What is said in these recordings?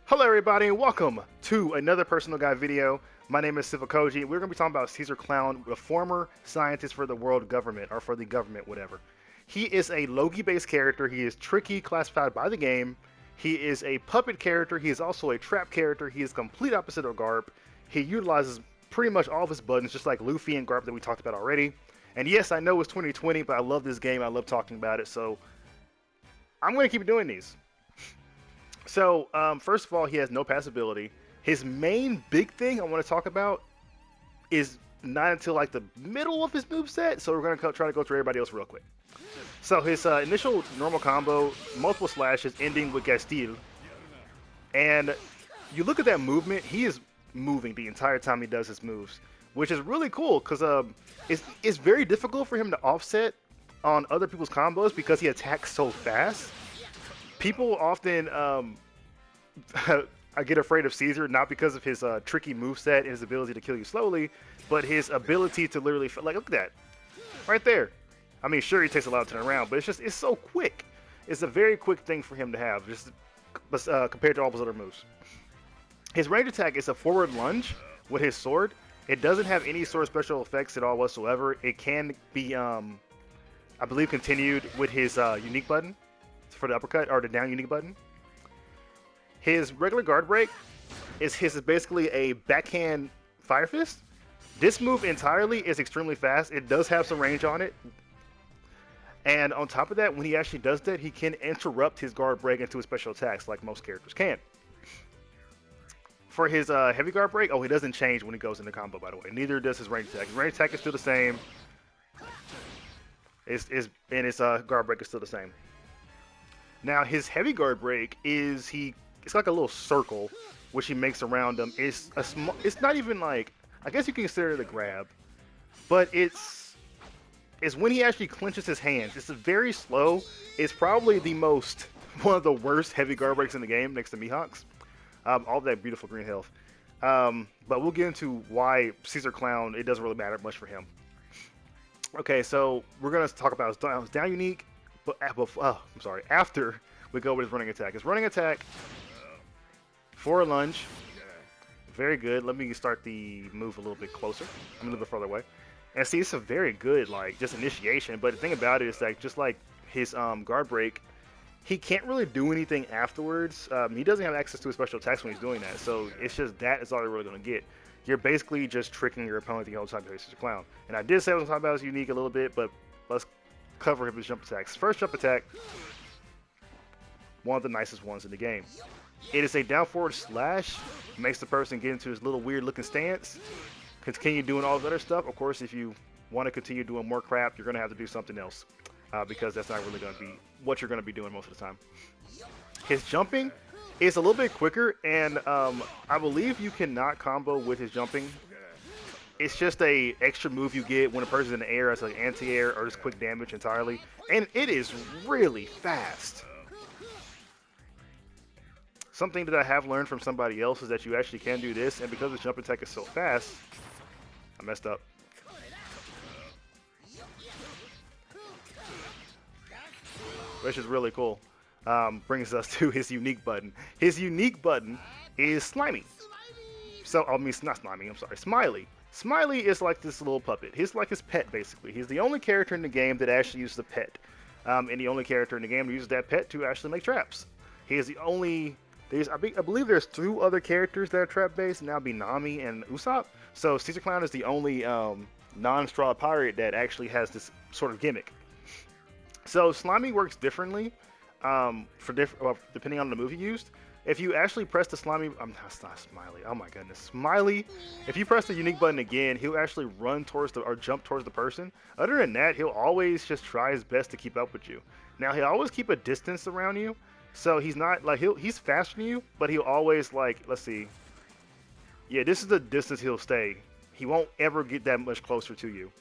Hello everybody and welcome to another personal guide video. My name is Silvokiji. We're going to be talking about Ceasar Clown, the former scientist for the world government, or for the government, whatever. He is a Logi-based character. He is tricky, classified by the game. He is a puppet character. He is also a trap character. He is complete opposite of Garp. He utilizes pretty much all of his buttons, just like Luffy and Garp that we talked about already. And yes, I know it's 2020, but I love this game. I love talking about it, so I'm going to keep doing these. So, first of all, he has no passability. His main big thing I want to talk about is not until like the middle of his moveset, so we're going to try to go through everybody else real quick. So his initial normal combo, multiple slashes ending with Gastil. And you look at that movement, he is moving the entire time he does his moves, which is really cool because it's very difficult for him to offset on other people's combos because he attacks so fast. People often, I get afraid of Ceasar, not because of his tricky moveset and his ability to kill you slowly, but his ability to literally, like, look at that, right there. I mean, sure, he takes a lot to turn around, but it's so quick. It's a very quick thing for him to have, just compared to all his other moves. His range attack is a forward lunge with his sword. It doesn't have any sort of special effects at all whatsoever. It can be, I believe, continued with his unique button for the uppercut, or the down unique button. His regular guard break is basically a backhand fire fist. This move entirely is extremely fast. It does have some range on it. And on top of that, when he actually does that, he can interrupt his guard break into his special attacks like most characters can. For his heavy guard break, he doesn't change when he goes into combo, by the way. Neither does his range attack. His range attack is still the same. And his guard break is still the same. Now his heavy guard break it's like a little circle which he makes around him. It's not even like, I guess you can consider it a grab, but it's when he actually clenches his hands. It's very slow. It's probably one of the worst heavy guard breaks in the game next to Mihawk's. All that beautiful green health. But we'll get into why Ceasar Clown, it doesn't really matter much for him. Okay, so we're gonna talk about his down unique. But after we go with his running attack. His running attack, forward lunge, very good. Let me start the move a little bit closer. I'm a little bit further away. And see, it's a very good, like, just initiation. But the thing about it is that just like his guard break, he can't really do anything afterwards. He doesn't have access to his special attacks when he's doing that. So it's just that is all you're really going to get. You're basically just tricking your opponent the whole time you're a clown. And I did say I was talking about his unique a little bit, but let's cover his jump attacks. First jump attack, one of the nicest ones in the game. It is a down forward slash, makes the person get into his little weird looking stance, continue doing all this other stuff. Of course, if you want to continue doing more crap, you're going to have to do something else, because that's not really going to be what you're going to be doing most of the time. His jumping is a little bit quicker, and I believe you cannot combo with his jumping. It's just a extra move you get when a person's in the air as like anti-air or just quick damage entirely. And it is really fast. Something that I have learned from somebody else is that you actually can do this, and because the jump attack is so fast, I messed up. Which is really cool. Brings us to his unique button. His unique button is Slimy. So, I mean, not Slimy, I'm sorry, Smiley. Smiley is like this little puppet. He's like his pet, basically. He's the only character in the game that actually uses the pet. And the only character in the game that uses that pet to actually make traps. He is the only... I believe there's 2 other characters that are trap-based, and that would be Nami and Usopp. So Ceasar Clown is the only non-straw pirate that actually has this sort of gimmick. So Slimy works differently depending on the move you used. If you actually press the Slimy, that's not Smiley, oh my goodness, Smiley, if you press the unique button again, he'll actually run towards or jump towards the person. Other than that, he'll always just try his best to keep up with you. Now, he'll always keep a distance around you, so he's not, like, he's faster than you, but he'll always, like, let's see, yeah, this is the distance he'll stay. He won't ever get that much closer to you.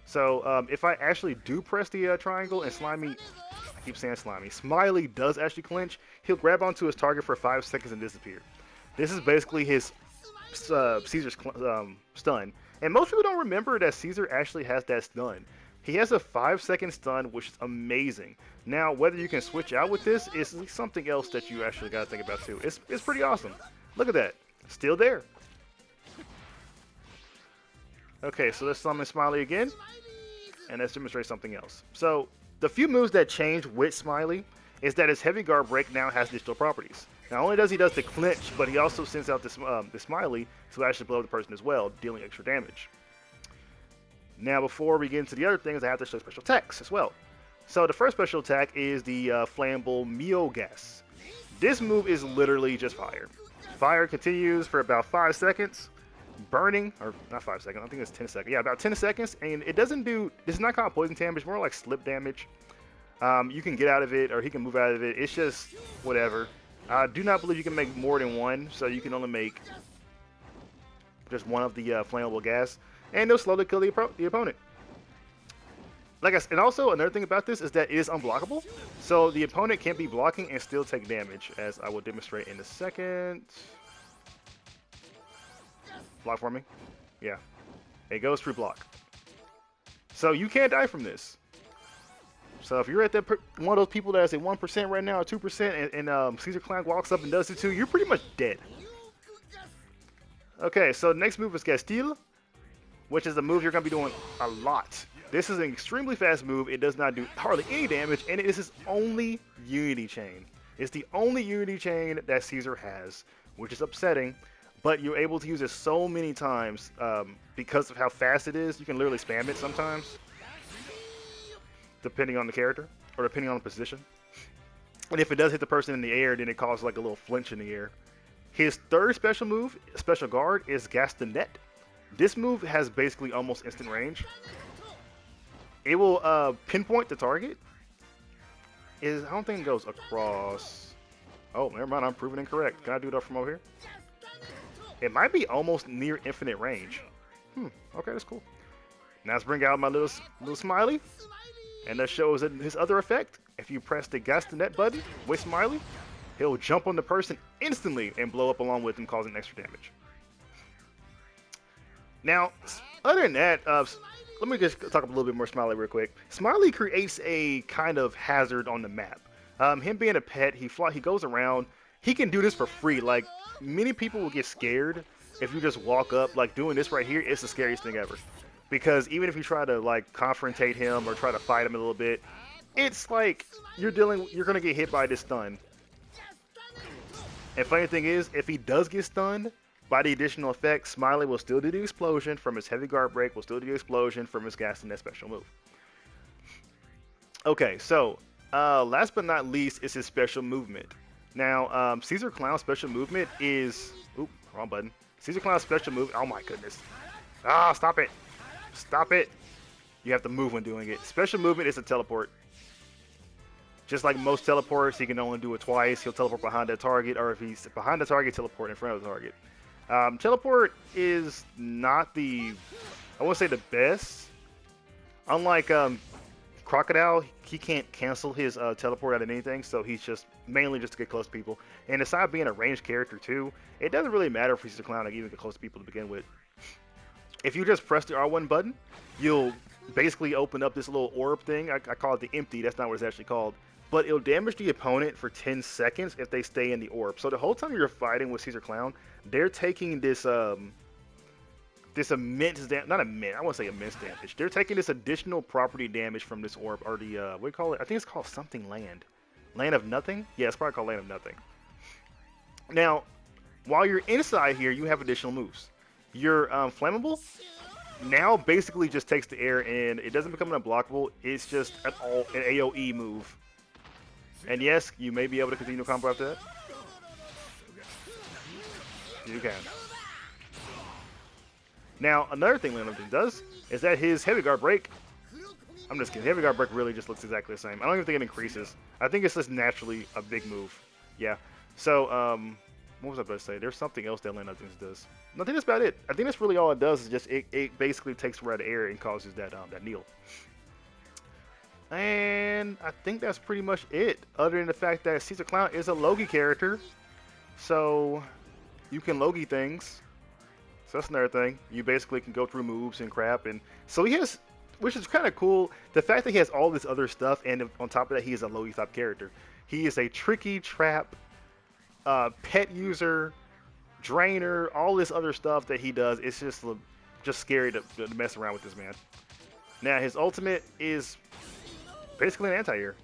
So, if I actually do press the triangle and Slimy, I keep saying Slimy, Smiley does actually clinch, he'll grab onto his target for 5 seconds and disappear. This is basically his Caesar's stun. And most people don't remember that Ceasar actually has that stun. He has a 5-second stun, which is amazing. Now, whether you can switch out with this is something else that you actually got to think about too. It's pretty awesome. Look at that. Still there. Okay, so let's summon Smiley again. And let's demonstrate something else. So, the few moves that change with Smiley is that his heavy guard break now has additional properties. Not only does he the clinch, but he also sends out the Smiley to actually blow the person as well, dealing extra damage. Now, before we get into the other things, I have to show special attacks as well. So the first special attack is the flammable Mio gas. This move is literally just fire. Fire continues for about 5 seconds, burning, or not 5 seconds, I think it's 10 seconds. Yeah, about 10 seconds, and it doesn't do, it's not called poison damage, more like slip damage. You can get out of it, or he can move out of it. It's just whatever. I do not believe you can make more than one, so you can only make just one of the flammable gas, and they'll slowly kill the opponent. Like I said, and also another thing about this is that it is unblockable, so the opponent can't be blocking and still take damage, as I will demonstrate in a second. Block for me. Yeah, it goes through block, so you can't die from this. So if you're at that one of those people that has a 1% right now, or 2%, and Caesar Clown walks up and does it too, you're pretty much dead. Okay, so the next move is Castile, which is a move you're going to be doing a lot. This is an extremely fast move. It does not do hardly any damage, and it is his only Unity chain. It's the only Unity chain that Caesar has, which is upsetting, but you're able to use it so many times because of how fast it is. You can literally spam it sometimes, depending on the character, or depending on the position. And if it does hit the person in the air, then it causes like a little flinch in the air. His third special move, special guard, is Gas the Net. This move has basically almost instant range. It will pinpoint the target. I don't think it goes across. Oh, never mind, I'm proving incorrect. Can I do that from over here? It might be almost near infinite range. Okay, that's cool. Now let's bring out my little Smiley. And that shows his other effect. If you press the Gas the Net button with Smiley, he'll jump on the person instantly and blow up along with him, causing extra damage. Now, other than that, let me just talk a little bit more Smiley real quick. Smiley creates a kind of hazard on the map. Him being a pet, he goes around. He can do this for free. Like, many people will get scared if you just walk up. Like, doing this right here is the scariest thing ever. Because even if you try to, like, confrontate him or try to fight him a little bit, it's like you're going to get hit by this stun. And funny thing is, if he does get stunned by the additional effect, Smiley will still do the explosion from his heavy guard break, will still do the explosion from his Gas and Net special move. Okay, so last but not least is his special movement. Now, Caesar Clown's special movement is... Oop, wrong button. Caesar Clown's special move... Oh my goodness. Ah, stop it. Stop it. You have to move when doing it. Special movement is a teleport. Just like most teleports, he can only do it twice. He'll teleport behind that target, or if he's behind the target, teleport in front of the target. Teleport is not the, I won't say the best. Unlike Crocodile, he can't cancel his teleport out of anything, so he's just mainly just to get close to people. And aside being a ranged character too, it doesn't really matter if he's a clown to even get close to people to begin with. If you just press the R1 button, you'll basically open up this little orb thing. I call it the empty. That's not what it's actually called. But it'll damage the opponent for 10 seconds if they stay in the orb. So the whole time you're fighting with Caesar Clown, they're taking this this immense damage. Not immense. I won't say immense damage. They're taking this additional property damage from this orb, or the what do you call it? I think it's called something land. Land of Nothing. Yeah, it's probably called Land of Nothing. Now, while you're inside here, you have additional moves. Your flammable now basically just takes the air, and it doesn't become an unblockable. It's just an AoE move. And yes, you may be able to continue combo after that. You can. Now, another thing Land of Nothing does is that his heavy guard break. I'm just kidding. Heavy guard break really just looks exactly the same. I don't even think it increases. I think it's just naturally a big move. Yeah. So, what was I about to say? There's something else that Land of Nothing does. No, I think that's about it. I think that's really all it does. Is just it basically takes right air and causes that kneel. And I think that's pretty much it. Other than the fact that Caesar Clown is a Logi character, so you can Logi things. So that's another thing. You basically can go through moves and crap, and so he has which is kind of cool. The fact that he has all this other stuff, and on top of that, he is a low Ethop character. He is a tricky trap, pet user, drainer, all this other stuff that he does. It's just scary to mess around with this man. Now his ultimate is basically an anti-air.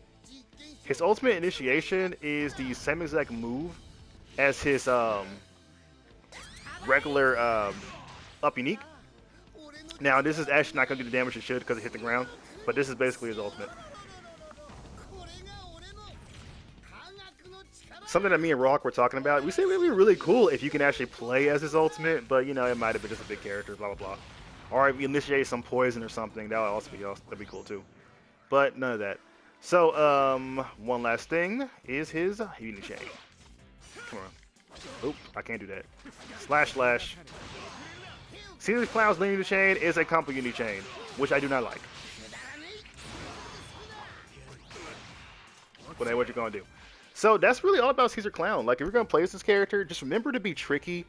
His ultimate initiation is the same exact move as his regular up unique. Now this is actually not going to do the damage it should because it hit the ground, but this is basically his ultimate. Something that me and Rohawk were talking about. We said it would be really cool if you can actually play as his ultimate, but you know it might have been just a big character, blah blah blah. Or if you initiate some poison or something, that would also be cool too. But none of that. So one last thing is his Uni Chain. Come on. Oop, I can't do that. Slash. Caesar Clown's Uni Chain is a combo Uni Chain, which I do not like. But hey, what you gonna do? So that's really all about Caesar Clown. Like, if you're gonna play as this character, just remember to be tricky.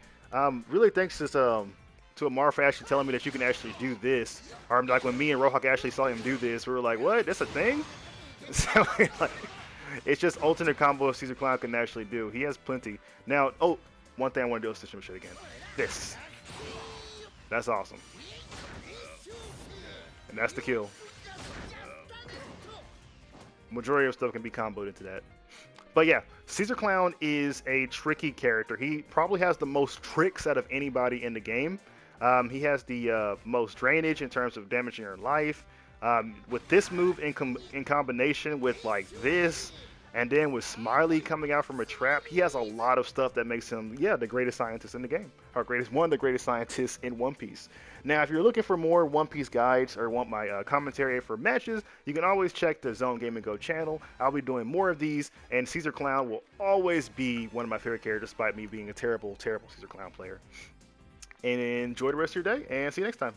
Really thanks to Amar for actually telling me that you can actually do this. Or like when me and Rohawk actually saw him do this, we were like, what? That's a thing? So like, it's just alternate combo Caesar Clown can actually do. He has plenty. Now, oh, one thing I want to do is system shit again. This. That's awesome. And that's the kill. Majority of stuff can be comboed into that. But yeah, Caesar Clown is a tricky character. He probably has the most tricks out of anybody in the game. He has the most drainage in terms of damaging your life. With this move in combination with like this, and then with Smiley coming out from a trap, he has a lot of stuff that makes him, yeah, the greatest scientist in the game. Or one of the greatest scientists in One Piece. Now, if you're looking for more One Piece guides or want my commentary for matches, you can always check the TheZoneGamingGo channel. I'll be doing more of these, and Caesar Clown will always be one of my favorite characters, despite me being a terrible, terrible Caesar Clown player. And enjoy the rest of your day, and see you next time.